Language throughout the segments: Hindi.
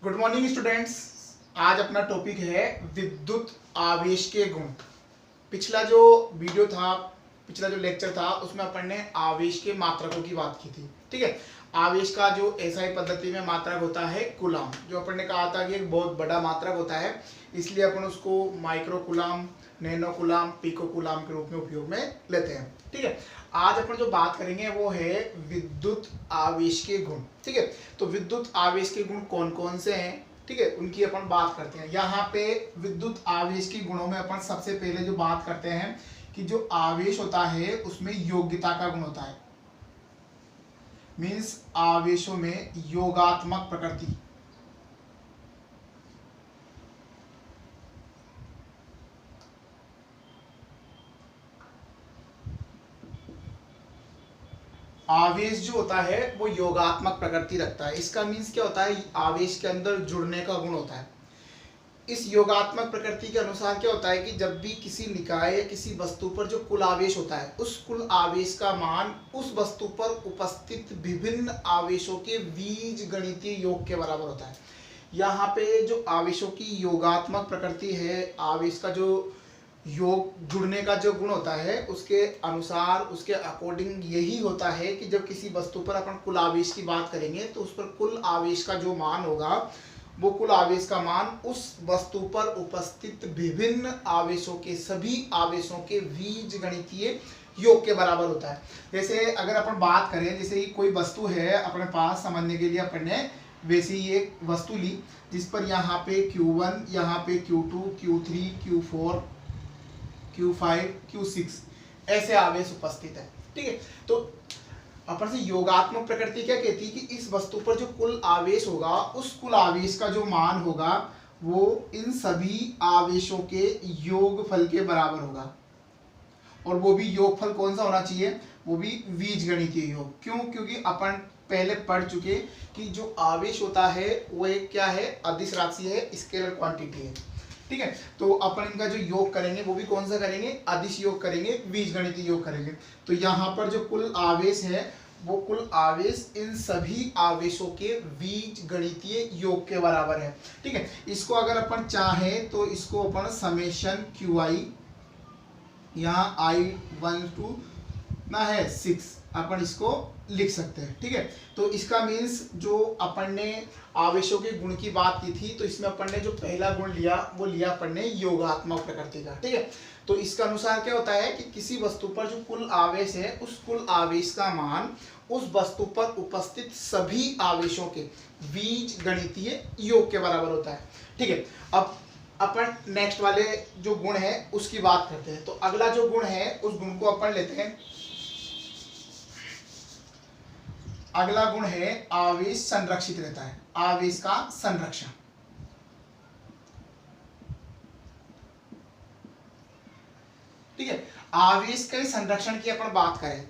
Good morning students. आज अपना टॉपिक है विद्युत आवेश के गुण। पिछला जो वीडियो था, पिछला जो लेक्चर था, उसमें अपन ने आवेश के मात्रकों की बात की थी। ठीक है, आवेश का जो एसआई पद्धति में मात्रक होता है कूलाम, जो अपन ने कहा था कि एक बहुत बड़ा मात्रक होता है, इसलिए अपन उसको micro coulomb, nano coulomb, pico coulomb के रूप में उपयोग में लेते हैं। ठीक है, आज अपन जो बात करेंगे वो है विद्युत आवेश के गुण। ठीक है, तो विद्युत आवेश के गुण कौन कौन से हैं, ठीक है, उनकी अपन बात करते हैं। यहाँ पे विद्युत आवेश के गुणों में अपन सबसे पहले जो बात करते हैं कि जो आवेश होता है उसमें योग्यता का गुण होता है। मीन्स आवेशों में योगात्मक प्रकृति। आवेश जो होता है वो योगात्मक प्रकृति रखता है। इसका मीन्स क्या होता है, आवेश के अंदर जुड़ने का गुण होता है। इस योगात्मक प्रकृति के अनुसार क्या होता है कि जब भी किसी निकाय या किसी वस्तु पर जो कुल आवेश होता है, उस कुल आवेश का मान उस वस्तु पर उपस्थित विभिन्न आवेशों के बीज गणितीय योग के बराबर होता है। यहाँ पे जो आवेशों की योगात्मक प्रकृति है, आवेश का जो योग जुड़ने का जो गुण होता है, उसके अनुसार, उसके अकॉर्डिंग यही होता है कि जब किसी वस्तु पर अपन कुल आवेश की बात करेंगे तो उस पर कुल आवेश का जो मान होगा, वो कुल आवेश का मान उस वस्तु पर उपस्थित विभिन्न आवेशों के सभी आवेशों के बीज गणितीय योग के बराबर होता है। जैसे अगर अपन बात करें, जैसे ही कोई वस्तु है अपने पास, समझने के लिए अपन ने वैसे ही एक वस्तु ली जिस पर यहाँ पे Q1, यहाँ पे Q2, Q3, Q4, Q5, Q6 ऐसे आवेश उपस्थित है। ठीक है, तो अपन से योगात्मक प्रकृति क्या कहती है कि इस वस्तु पर जो कुल आवेश होगा, उस कुल आवेश का जो मान होगा वो इन सभी आवेशों के योगफल के बराबर होगा। और वो भी योगफल कौन सा होना चाहिए, वो भी बीजगणितीय योग। क्यों? क्योंकि अपन पहले पढ़ चुके कि जो आवेश होता है वो एक क्या है, अदिश राशि है, स्केलर क्वांटिटी है। ठीक है, तो अपन इनका जो योग करेंगे वो भी कौन सा करेंगे, अदिश योग करेंगे, बीजगणितीय योग करेंगे। तो यहाँ पर जो कुल आवेश है वो कुल आवेश इन सभी आवेशों के बीजगणितीय योग के बराबर है। ठीक है, इसको अगर अपन चाहें तो इसको अपन समेशन QI, यहाँ I12 ना है 6, अपन इसको लिख सकते हैं। ठीक है, तो इसका मीन्स जो अपन ने आवेशों के गुण की बात की थी, तो इसमें अपन ने जो पहला गुण लिया वो लिया अपन ने योगात्मक प्रकृति का। ठीक है, तो इसका अनुसार क्या होता है कि किसी वस्तु पर जो कुल आवेश है, उस कुल आवेश का मान उस वस्तु पर उपस्थित सभी आवेशों के बीज गणितीय योग के बराबर होता है। ठीक है, अब अपन नेक्स्ट वाले जो गुण है उसकी बात करते हैं। तो अगला जो गुण है उस गुण को अपन लेते हैं। अगला गुण है आवेश संरक्षित रहता है, आवेश का संरक्षण। ठीक है, आवेश के संरक्षण की अपन बात करें,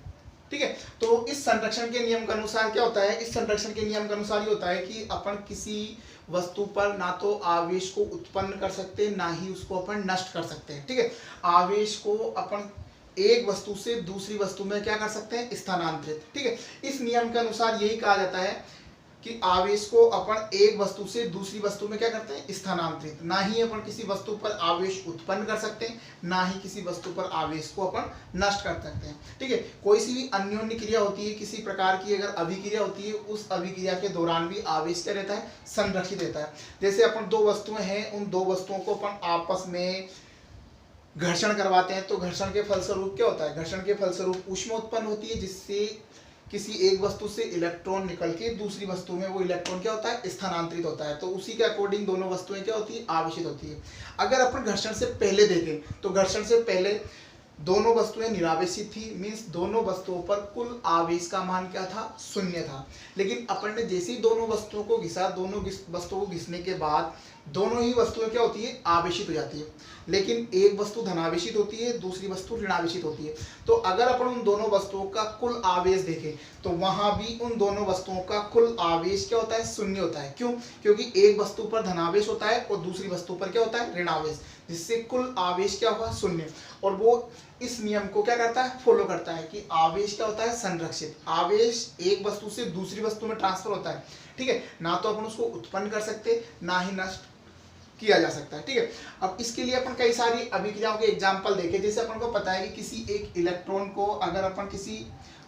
ठीक है, तो इस संरक्षण के नियम के अनुसार क्या होता है, इस संरक्षण के नियम के अनुसार ये होता है कि अपन किसी वस्तु पर ना तो आवेश को उत्पन्न कर सकते, ना ही उसको अपन नष्ट कर सकते हैं। ठीक है, आवेश को अपन एक वस्तु से दूसरी वस्तु में क्या कर सकते हैं, स्थानांतरित। ठीक है, इस नियम के अनुसार यही कहा जाता है कि आवेश को अपन एक वस्तु से दूसरी वस्तु में क्या करते हैं, स्थानांतरित। ना ही अपन किसी वस्तु पर आवेश उत्पन्न कर सकते हैं, ना ही किसी वस्तु पर आवेश को अपन नष्ट कर सकते हैं। ठीक है, कोई सी भी अन्योन्य क्रिया होती है, किसी प्रकार की अगर अभिक्रिया होती है, उस अभिक्रिया के दौरान भी आवेश क्या रहता है, संरक्षित रहता है। जैसे अपन दो वस्तुएं हैं, उन दो वस्तुओं को अपन आपस में घर्षण करवाते हैं, तो घर्षण के फलस्वरूप क्या होता है, घर्षण के फलस्वरूप ऊष्मा उत्पन्न होती है, जिससे किसी एक वस्तु से इलेक्ट्रॉन निकल के दूसरी वस्तु में वो इलेक्ट्रॉन क्या होता है, स्थानांतरित होता है। तो उसी के अकॉर्डिंग दोनों वस्तुएं क्या होती है, आवेशित होती है। अगर अपन घर्षण से पहले देखें तो घर्षण से पहले दोनों वस्तुएं निरावेशित थी, मीन्स दोनों वस्तुओं पर कुल आवेश का मान क्या था, 0 था। लेकिन अपन ने जैसे ही दोनों वस्तुओं को घिसा, दोनों वस्तुओं को घिसने के बाद दोनों ही वस्तुएं क्या होती है, आवेशित हो जाती है। लेकिन एक वस्तु धनावेशित होती है, दूसरी वस्तु ऋणावेशित होती है। तो अगर अपन उन दोनों वस्तुओं का कुल आवेश देखें तो वहां भी उन दोनों वस्तुओं का कुल आवेश क्या होता है, 0 होता है। क्यों? क्योंकि एक वस्तु पर धनावेश होता है और दूसरी वस्तु पर क्या होता है, ऋणावेश, जिससे कुल आवेश क्या होगा, 0। और वो इस नियम को क्या करता है, फॉलो करता है कि आवेश क्या होता है, संरक्षित। आवेश एक वस्तु से दूसरी वस्तु में ट्रांसफर होता है, ठीक है, ना तो अपन उसको उत्पन्न कर सकते, ना ही नष्ट किया जा सकता है। ठीक है, अब इसके लिए अपन कई सारी अभिक्रियाओं के एग्जाम्पल देखे। जैसे अपन को पता है कि किसी एक इलेक्ट्रॉन को अगर अपन किसी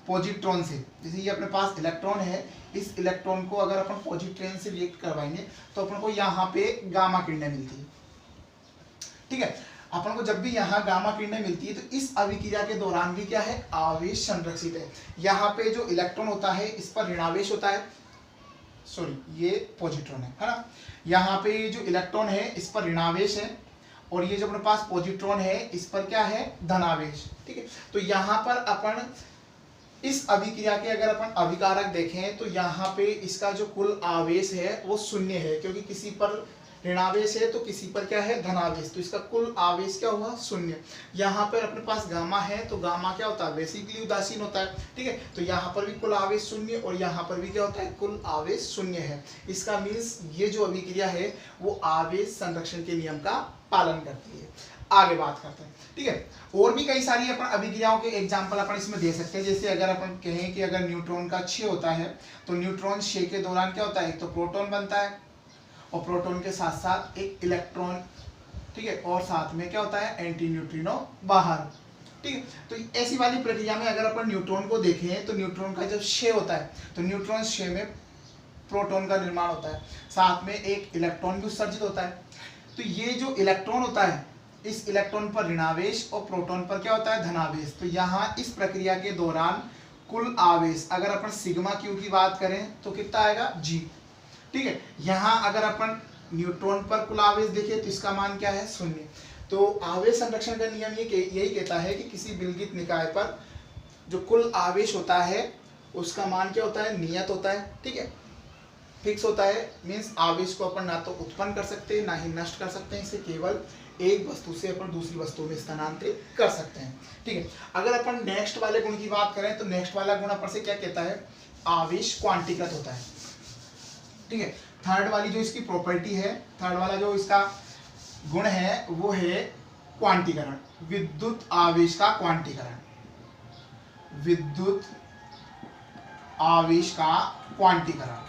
पॉजिट्रॉन से, जैसे ये अपने पास इलेक्ट्रॉन है, इस इलेक्ट्रॉन को अगर अपन पॉजिट्रॉन से रिएक्ट करवाएंगे तो अपन को यहाँ पे गामा किरणें मिलती है। ठीक है, अपन को जब भी यहाँ गामा किरणें मिलती है तो इस अभिक्रिया के दौरान भी क्या है, आवेश संरक्षित है। यहाँ पे जो इलेक्ट्रॉन होता है इस पर ऋणावेश होता है, सॉरी ये पॉजिट्रॉन है ना, यहाँ पे जो इलेक्ट्रॉन है इस पर ऋणावेश है, और ये जो अपने पास पॉजिट्रॉन है इस पर क्या है, धनावेश। ठीक है, तो यहाँ पर अपन इस अभिक्रिया के अगर अपन अभिकारक देखें तो यहाँ पे इसका जो कुल आवेश है वो शून्य है, क्योंकि किसी पर ऋणावेश है तो किसी पर क्या है, धनावेश, तो इसका कुल आवेश क्या हुआ, शून्य। यहाँ पर अपने पास गामा है तो गामा क्या होता है, बेसिकली उदासीन होता है। ठीक है, तो यहाँ पर भी कुल आवेश शून्य और यहाँ पर भी क्या होता है, कुल आवेश शून्य है। इसका मीन्स ये जो अभिक्रिया है वो आवेश संरक्षण के नियम का पालन करती है। आगे बात करते हैं। ठीक है, और भी कई सारी अपन अभिक्रियाओं के एग्जाम्पल अपन इसमें दे सकते हैं। जैसे अगर अपन कहें कि अगर न्यूट्रॉन का क्षय होता है तो न्यूट्रॉन क्षय के दौरान क्या होता है, एक तो प्रोटॉन बनता है और प्रोटॉन के साथ साथ एक इलेक्ट्रॉन, ठीक है, और साथ में क्या होता है, एंटी न्यूट्रिनो बाहर। ठीक है, तो ऐसी वाली प्रक्रिया में अगर अपन न्यूट्रॉन को देखें तो न्यूट्रॉन का जब क्षय होता है तो न्यूट्रॉन क्षय में प्रोटॉन का निर्माण होता है, साथ में एक इलेक्ट्रॉन भी उत्सर्जित होता है। तो ये जो इलेक्ट्रॉन होता है इस इलेक्ट्रॉन पर ऋणावेश और प्रोटॉन पर क्या होता है, धनावेश। तो यहाँ इस प्रक्रिया के दौरान कुल आवेश अगर अपन सिग्मा क्यू की बात करें तो कितना आएगा, जी। ठीक है, यहाँ अगर अपन न्यूट्रॉन पर कुल आवेश देखें तो इसका मान क्या है, शून्य। तो आवेश संरक्षण का नियम यही कहता है कि किसी विलगित निकाय पर जो कुल आवेश होता है उसका मान क्या होता है, नियत होता है। ठीक है, फिक्स होता है। मीन्स आवेश को अपन ना तो उत्पन्न कर सकते हैं ना ही नष्ट कर सकते हैं, इसे केवल एक वस्तु से अपन दूसरी वस्तु में स्थानांतरित कर सकते हैं। ठीक है, अगर अपन नेक्स्ट वाले गुण की बात करें तो नेक्स्ट वाला गुण अपन से क्या कहता है, आवेश क्वांटीकृत होता है। ठीक है, थर्ड वाली जो इसकी प्रॉपर्टी है, थर्ड वाला जो इसका गुण है वो है क्वांटीकरण, विद्युत आवेश का क्वांटीकरण, विद्युत आवेश का क्वांटीकरण।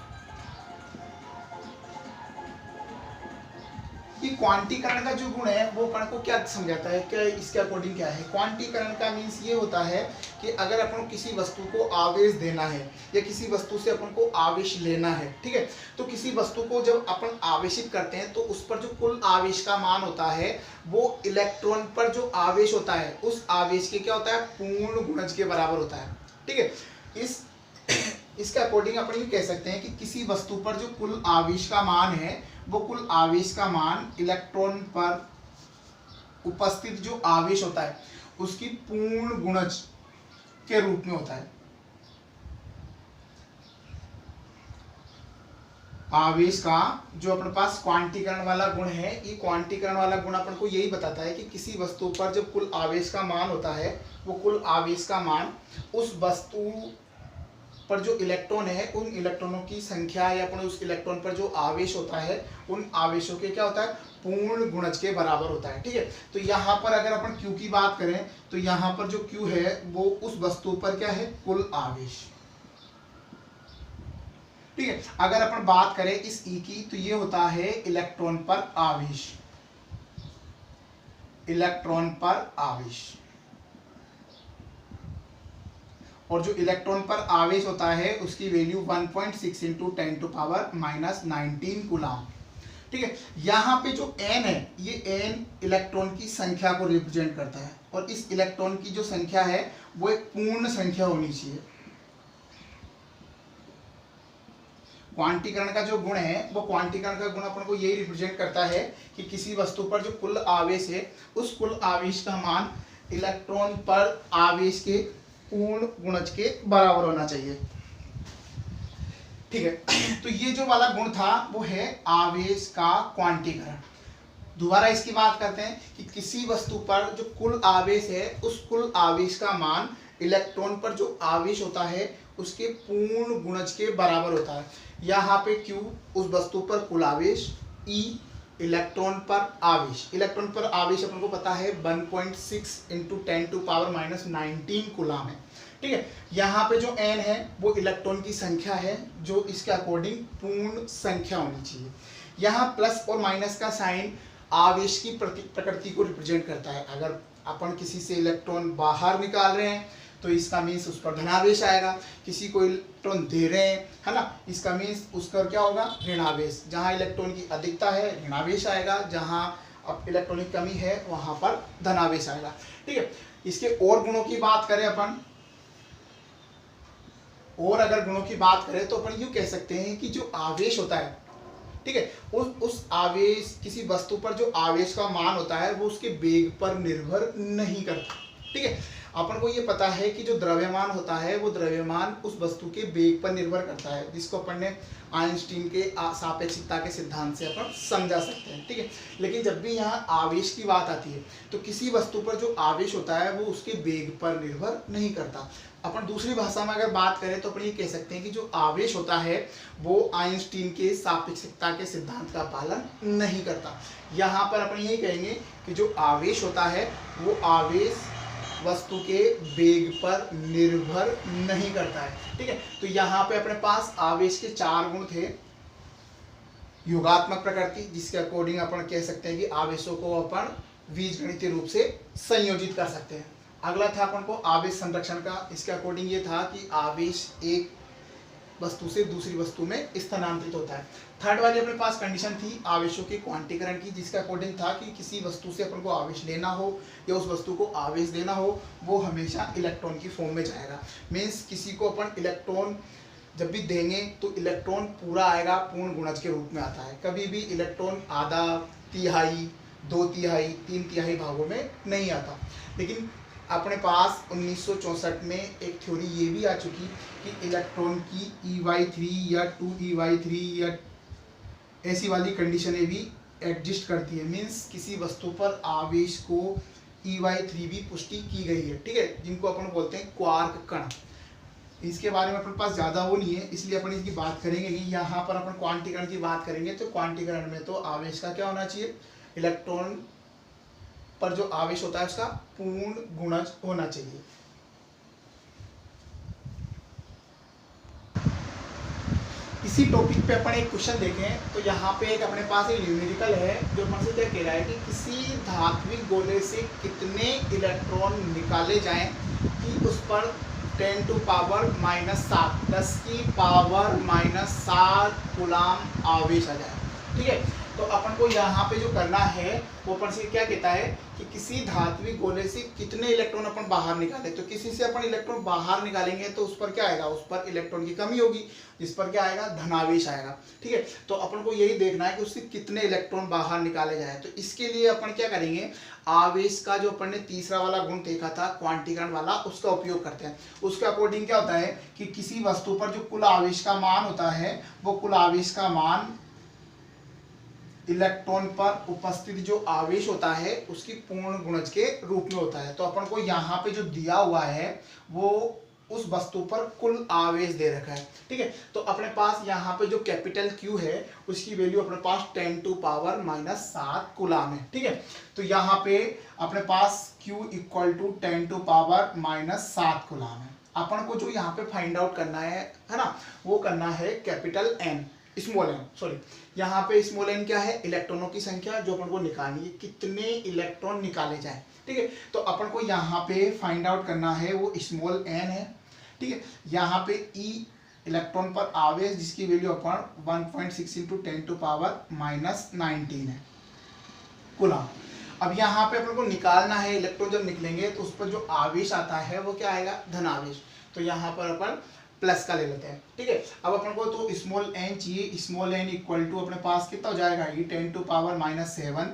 कि क्वांटीकरण का जो गुण है वो अपन को क्या समझाता है, क्या इसके अकॉर्डिंग क्या है, क्वांटीकरण का मीन्स ये होता है कि अगर अपन किसी वस्तु को आवेश देना है या किसी वस्तु से अपन को आवेश लेना है, ठीक है, तो किसी वस्तु को जब अपन आवेशित करते हैं तो उस पर जो कुल आवेश का मान होता है वो इलेक्ट्रॉन पर जो आवेश होता है उस आवेश के क्या होता है, पूर्ण गुणज के बराबर होता है। ठीक है, इसके अकॉर्डिंग अपन ये कह सकते हैं कि किसी वस्तु पर जो कुल आवेश का मान है वो कुल आवेश का मान इलेक्ट्रॉन पर उपस्थित जो आवेश होता है उसकी पूर्ण गुणज के रूप में होता है। आवेश का जो अपने पास क्वांटीकरण वाला गुण है, ये क्वांटीकरण वाला गुण अपन को यही बताता है कि किसी वस्तु पर जब कुल आवेश का मान होता है वो कुल आवेश का मान उस वस्तु पर जो इलेक्ट्रॉन है उन इलेक्ट्रॉनों की संख्या या अपने उस इलेक्ट्रॉन पर जो आवेश होता है उन आवेशों के क्या होता है, पूर्ण गुणज के बराबर होता है। ठीक है, तो यहाँ पर अगर अपन Q की बात करें तो यहाँ पर जो Q है वो उस वस्तु पर क्या है, कुल आवेश। ठीक है, अगर अपन बात करें इस E की तो ये होता है इलेक्ट्रॉन पर आवेश, इलेक्ट्रॉन पर आवेश। और जो इलेक्ट्रॉन पर आवेश होता है उसकी वैल्यू 1.6 × 10⁻⁻19 कूलम। ठीक है, यहाँ पे जो n है ये n इलेक्ट्रॉन की संख्या को रिप्रेजेंट करता है और इस इलेक्ट्रॉन की जो संख्या है वो एक पूर्ण संख्या होनी चाहिए। क्वांटीकरण का जो गुण है वो क्वांटीकरण का गुण अपन को यही रिप्रेजेंट करता है कि किसी वस्तु पर जो कुल आवेश है उस कुल आवेश का मान इलेक्ट्रॉन पर आवेश के पूर्ण गुणज के बराबर होना चाहिए। ठीक है, तो ये जो वाला गुण था वो है आवेश का क्वांटीकरण। दोबारा इसकी बात करते हैं कि किसी वस्तु पर जो कुल आवेश है उस कुल आवेश का मान इलेक्ट्रॉन पर जो आवेश होता है उसके पूर्ण गुणज के बराबर होता है। यहाँ पे Q उस वस्तु पर कुल आवेश, E इलेक्ट्रॉन पर आवेश, इलेक्ट्रॉन पर आवेश अपन को पता है 1.6 × 10⁻⁻19 कूलम है। ठीक है। यहाँ पे जो n है वो इलेक्ट्रॉन की संख्या है जो इसके अकॉर्डिंग पूर्ण संख्या होनी चाहिए। यहाँ प्लस और माइनस का साइन आवेश की प्रकृति को रिप्रेजेंट करता है। अगर अपन किसी से इलेक्ट्रॉन बाहर निकाल रहे हैं तो इसका मीन्स उस पर धनावेश आएगा, किसी को इलेक्ट्रॉन दे रहे हैं, है ना, इसका मीन्स उस पर क्या होगा, ऋणावेश। जहाँ इलेक्ट्रॉन की अधिकता है ऋणावेश आएगा, जहाँ अब इलेक्ट्रॉन की कमी है वहाँ पर धनावेश आएगा। ठीक है। इसके और गुणों की बात करें अपन, और अगर गुणों की बात करें तो अपन यूँ कह सकते हैं कि जो आवेश होता है, ठीक है, उस आवेश, किसी वस्तु पर जो आवेश का मान होता है वो उसके वेग पर निर्भर नहीं करता। ठीक है। अपन को ये पता है कि जो द्रव्यमान होता है वो द्रव्यमान उस वस्तु के वेग पर निर्भर करता है, जिसको अपन ने आइंस्टीन के सापेक्षिकता के सिद्धांत से अपन समझा सकते हैं। ठीक है। लेकिन जब भी यहाँ आवेश की बात आती है तो किसी वस्तु पर जो आवेश होता है वो उसके वेग पर निर्भर नहीं करता। अपन दूसरी भाषा में अगर बात करें तो अपन ये कह सकते हैं कि जो आवेश होता है वो आइंस्टीन के सापेक्षिकता के सिद्धांत का पालन नहीं करता। यहाँ पर अपन यही कहेंगे कि जो आवेश होता है वो आवेश वस्तु के वेग पर निर्भर नहीं करता है। ठीक है। तो यहाँ पे अपने पास आवेश के 4 गुण थे। योगात्मक प्रकृति, जिसके अकॉर्डिंग अपन कह सकते हैं कि आवेशों को अपन बीजगणितीय रूप से संयोजित कर सकते हैं। अगला था अपन को आवेश संरक्षण का। इसके अकॉर्डिंग ये था कि आवेश एक वस्तु से दूसरी वस्तु में स्थानांतरित होता है। थर्ड वाली अपने पास कंडीशन थी आवेशों के क्वांटीकरण की, जिसका अकॉर्डिंग था कि किसी वस्तु से अपन को आवेश लेना हो या उस वस्तु को आवेश देना हो वो हमेशा इलेक्ट्रॉन की फॉर्म में जाएगा। मीन्स किसी को अपन इलेक्ट्रॉन जब भी देंगे तो इलेक्ट्रॉन पूरा आएगा, पूर्ण गुणज के रूप में आता है। कभी भी इलेक्ट्रॉन आधा, तिहाई, 2/3, 3/3 भागों में नहीं आता। लेकिन अपने पास 1964 में एक थ्योरी ये भी आ चुकी कि इलेक्ट्रॉन की EY3 या 2EY3 या ऐसी वाली कंडीशनें भी एग्जिस्ट करती है। मीन्स किसी वस्तु पर आवेश को EY3 भी पुष्टि की गई है। ठीक है। जिनको अपन बोलते हैं क्वार्क कण। इसके बारे में अपने पास ज़्यादा वो नहीं है, इसलिए अपन इसकी बात करेंगे नहीं। यहाँ पर अपन क्वांटीकरण की बात करेंगे तो क्वांटीकरण में तो आवेश का क्या होना चाहिए, इलेक्ट्रॉन पर जो आवेश होता है उसका पूर्ण गुणज होना चाहिए। इसी टॉपिक पे अपन एक क्वेश्चन देखें तो यहाँ पे एक अपने पास एक न्यूमेरिकल है जो अपन से क्या कह रहा है कि किसी धात्विक गोले से कितने इलेक्ट्रॉन निकाले जाएं कि उस पर 10⁻⁷ 10 की पावर -7 कूलाम आवेश आ जाए। ठीक है। तो अपन को यहाँ पे जो करना है वो अपन से क्या कहता है कि किसी धात्विक गोले से कितने इलेक्ट्रॉन अपन बाहर निकाले। तो किसी से अपन इलेक्ट्रॉन बाहर निकालेंगे तो उस पर क्या आएगा, उस पर इलेक्ट्रॉन की कमी होगी, जिस पर क्या आएगा, धनावेश आएगा। ठीक है। तो अपन को यही देखना है कि उससे कितने इलेक्ट्रॉन बाहर निकाले जाए। तो इसके लिए अपन क्या करेंगे, आवेश का जो अपन ने तीसरा वाला गुण देखा था क्वांटीकरण वाला, उसका उपयोग करते हैं। उसके अकॉर्डिंग क्या होता है कि किसी वस्तु पर जो कुल आवेश का मान होता है वो कुल आवेश का मान इलेक्ट्रॉन पर उपस्थित जो आवेश होता है उसकी पूर्ण गुणज के रूप में होता है। तो अपन को यहाँ पे जो दिया हुआ है वो उस वस्तु पर कुल आवेश दे रखा है। ठीक है। तो अपने पास यहाँ पे जो कैपिटल Q है उसकी वैल्यू अपने पास 10⁻⁷ कूलाम है। ठीक है। तो यहाँ पे अपने पास Q = 10⁻⁷ कूलाम है। अपन को जो यहाँ पे फाइंड आउट करना है ना, वो करना है capital N, small n, sorry, यहाँ पे स्मॉल n क्या है, इलेक्ट्रॉनों की संख्या जो अपन को निकालनी है, कितने इलेक्ट्रॉन निकाले जाए। ठीक है। तो अपन को यहाँ पे फाइंड आउट करना है वो स्मॉल n है। ठीक है। यहाँ पे E इलेक्ट्रॉन पर आवेश जिसकी वैल्यू अपन 1.6 × 10⁻⁻19 है कूलाम। अब यहाँ पे अपन को निकालना है, इलेक्ट्रॉन जब निकलेंगे तो उस पर जो आवेश आता है वो क्या आएगा, धनावेश। तो यहाँ पर अपन प्लस का ले लेते हैं। ठीक है। अब अपन को तो स्मॉल n चाहिए। स्मॉल n = अपने पास कितना हो जाएगा, ये 10⁻⁻7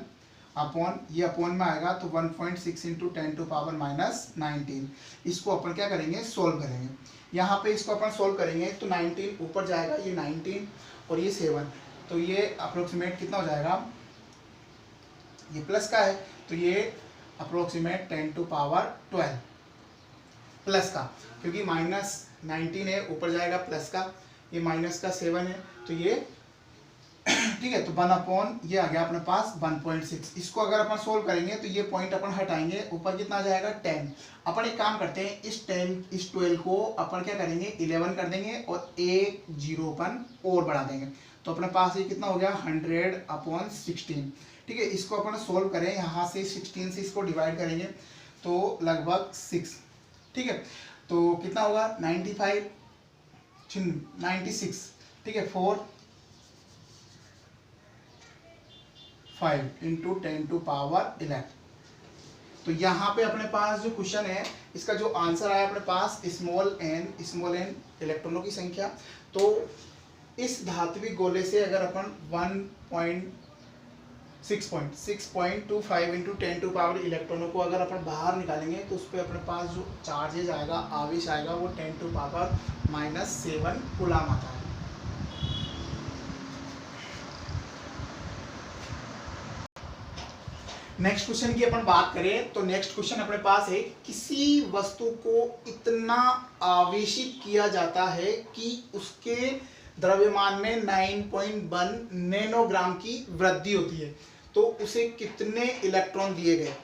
अपॉन ये अपॉन में आएगा तो 1.6 × 10⁻⁻19। इसको अपन क्या करेंगे, सोल्व करेंगे। यहाँ पे इसको अपन सोल्व करेंगे तो 19 ऊपर जाएगा, ये 19 और ये 7, तो ये अप्रोक्सीमेट कितना हो जाएगा, ये प्लस का है तो ये अप्रोक्सीमेट 10⁻12 प्लस का, क्योंकि -19 है ऊपर जाएगा प्लस का, ये माइनस का 7 है तो ये ठीक है, तो 1 ये आ गया अपने पास 1.6। इसको अगर अपन सोल्व करेंगे तो ये पॉइंट अपन हटाएंगे, ऊपर कितना आ जाएगा 10। अपन एक काम करते हैं, इस 12 को अपन क्या करेंगे 11 कर देंगे और एक 0 अपन और बढ़ा देंगे, तो अपने पास ये कितना हो गया 100/16। ठीक है, इसको अपन सोल्व करें, यहाँ से 16 से इसको डिवाइड करेंगे तो लगभग 6। ठीक है, तो कितना होगा 96। ठीक है, 5 × 10⁻11। तो यहाँ पे अपने पास जो क्वेश्चन है इसका जो आंसर आया अपने पास स्मॉल n इलेक्ट्रॉनों की संख्या। तो इस धात्विक गोले से अगर अपन 6.25 × 10⁻11 इलेक्ट्रॉनों को अगर अपन बाहर निकालेंगे तो उस पर अपने पास जो चार्जेज आएगा, आवेश आएगा, वो 10⁻⁻7 कूलम आता है। नेक्स्ट क्वेश्चन की अपन बात करें तो नेक्स्ट क्वेश्चन अपने पास है, किसी वस्तु को इतना आवेशित किया जाता है कि उसके द्रव्यमान में 9.1 नैनोग्राम की वृद्धि होती है, तो उसे कितने इलेक्ट्रॉन दिए गए।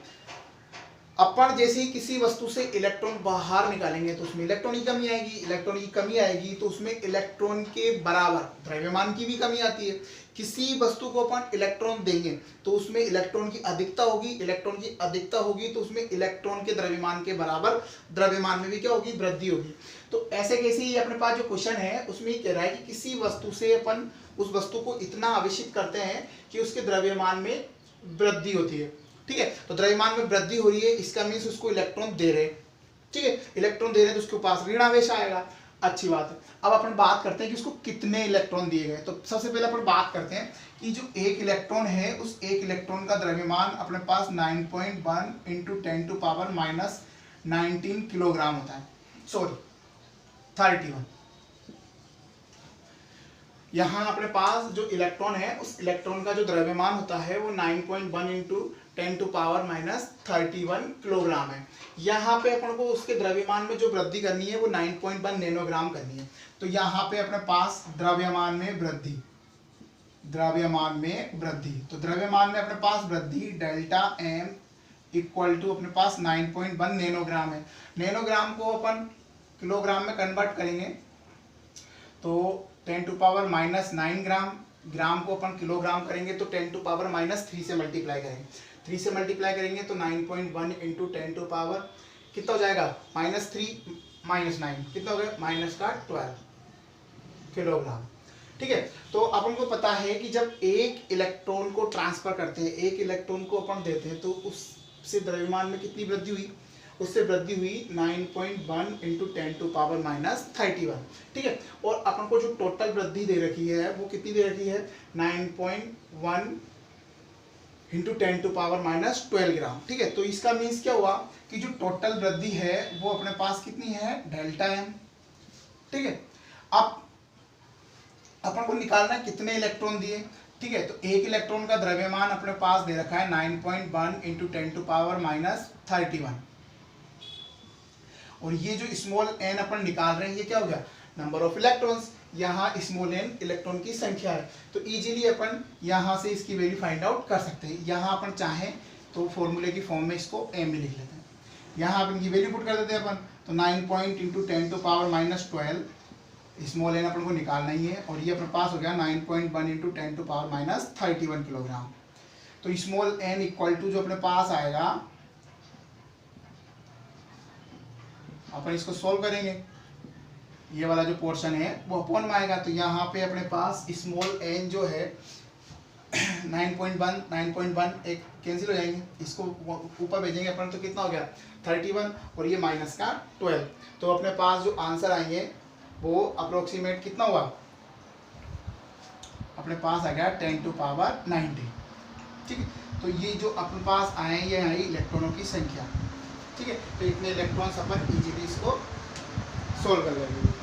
अपन जैसे ही किसी वस्तु से इलेक्ट्रॉन बाहर निकालेंगे तो उसमें इलेक्ट्रॉन की कमी आएगी, इलेक्ट्रॉन की कमी आएगी तो उसमें इलेक्ट्रॉन के बराबर द्रव्यमान की भी कमी आती है। किसी वस्तु को अपन इलेक्ट्रॉन देंगे तो उसमें इलेक्ट्रॉन की अधिकता होगी, इलेक्ट्रॉन की अधिकता होगी तो उसमें इलेक्ट्रॉन के द्रव्यमान के बराबर द्रव्यमान में भी क्या होगी, वृद्धि होगी। तो ऐसे कैसे ही अपने पास जो क्वेश्चन है उसमें कह रहा है कि किसी वस्तु से अपन उस वस्तु को इतना आवेशित करते हैं कि उसके द्रव्यमान में वृद्धि होती है। ठीक है, तो द्रव्यमान में वृद्धि हो रही है, इसका मीन्स उसको इलेक्ट्रॉन दे रहे। ठीक है, इलेक्ट्रॉन दे रहे तो उसके पास ऋण आवेश आएगा। अच्छी बात है। अब अपन बात करते हैं कि उसको कितने इलेक्ट्रॉन दिए गए। तो सबसे पहले अपन बात करते हैं कि जो एक इलेक्ट्रॉन है उस एक इलेक्ट्रॉन का द्रव्यमान अपने पास 9.1 × 10⁻19 किलोग्राम होता है, सॉरी 31। यहाँ अपने पास जो इलेक्ट्रॉन है उस इलेक्ट्रॉन का जो द्रव्यमान होता है वो 9.1 × 10⁻31 किलोग्राम है। यहाँ पे अपन को उसके द्रव्यमान में जो वृद्धि करनी है वो 9.1 नैनोग्राम करनी है। तो यहाँ पे अपने पास द्रव्यमान में वृद्धि, तो द्रव्यमान में अपने पास वृद्धि डेल्टा m = अपने पास 9.1 नैनोग्राम है। नैनोग्राम को अपन किलोग्राम में कन्वर्ट करेंगे तो 10⁻⁻9 ग्राम, ग्राम को अपन किलोग्राम करेंगे तो 10⁻³ से मल्टीप्लाई करेंगे, 3 से मल्टीप्लाई करेंगे तो 9.1 × 10⁻, कितना हो जाएगा -3 - 9 कितना हो गया -12 किलोग्राम। ठीक है, तो अपन को पता है कि जब एक इलेक्ट्रॉन को ट्रांसफर करते हैं, एक इलेक्ट्रॉन को अपन देते हैं तो उससे द्रव्यमान में कितनी वृद्धि हुई, उससे वृद्धि हुई 9.1 × 10⁻31। ठीक है, और अपन को जो टोटल वृद्धि दे रखी है वो कितनी दे रखी है 9.1 × 10⁻12 ग्राम। ठीक है, तो इसका मीन्स क्या हुआ कि जो टोटल वृद्धि है वो अपने पास कितनी है डेल्टा m। ठीक है, अब अपन को निकालना है कितने इलेक्ट्रॉन दिए। ठीक है, तो एक इलेक्ट्रॉन का द्रव्यमान अपने पास दे रखा है 9.1 × 10⁻31, और ये जो स्मॉल n अपन निकाल रहे हैं ये क्या हो गया नंबर ऑफ इलेक्ट्रॉन्स। यहाँ स्मॉल n इलेक्ट्रॉन की संख्या है, तो इजीली अपन यहाँ से इसकी वैल्यू फाइंड आउट कर सकते हैं। यहाँ अपन चाहें तो फॉर्मूले की फॉर्म में इसको m में लिख लेते हैं। यहाँ अपन की वैल्यू पुट कर देते हैं अपन, तो 9 × 10⁻12 स्मॉल n अपन को निकालना ही है, और ये अपने पास हो गया 9.1 × 10⁻31 किलोग्राम। तो स्मॉल n = जो अपने पास आएगा, अपन इसको सॉल्व करेंगे, ये वाला जो पोर्शन है वो अपॉन में आएगा। तो यहाँ पे अपने पास स्मॉल n जो है 9.1 एक कैंसिल हो जाएंगे, इसको ऊपर भेजेंगे अपन तो कितना हो गया 31 और ये -12। तो अपने पास जो आंसर आएंगे वो अप्रोक्सीमेट कितना हुआ, अपने पास आ गया 10⁻90। ठीक है, तो ये जो अपने पास आए ये आई इलेक्ट्रॉनों की संख्या। ठीक है, तो इतने इलेक्ट्रॉन्स अपन इजीली इसको सोल्व कर लेंगे।